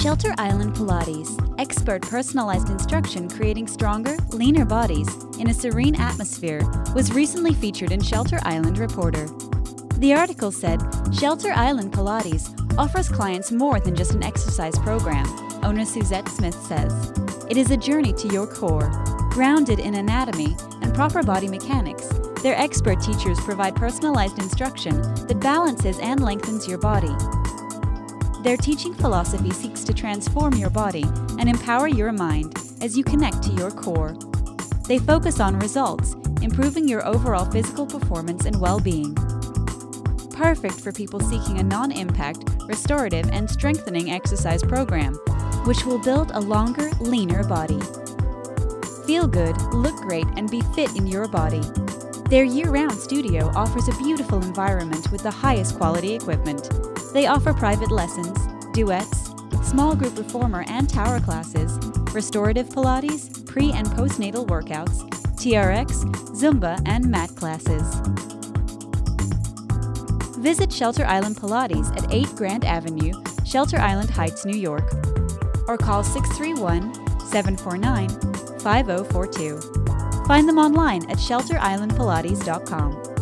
Shelter Island Pilates, expert personalized instruction creating stronger, leaner bodies in a serene atmosphere, was recently featured in Shelter Island Reporter. The article said, Shelter Island Pilates offers clients more than just an exercise program, owner Suzette Smith says. It is a journey to your core. Grounded in anatomy and proper body mechanics, their expert teachers provide personalized instruction that balances and lengthens your body. Their teaching philosophy seeks to transform your body and empower your mind as you connect to your core. They focus on results, improving your overall physical performance and well-being. Perfect for people seeking a non-impact, restorative, and strengthening exercise program, which will build a longer, leaner body. Feel good, look great, and be fit in your body. Their year-round studio offers a beautiful environment with the highest quality equipment. They offer private lessons, duets, small group reformer and tower classes, restorative Pilates, pre- and postnatal workouts, TRX, Zumba, and mat classes. Visit Shelter Island Pilates at 8 Grand Avenue, Shelter Island Heights, New York, or call 631-749-5042. Find them online at shelterislandpilates.com.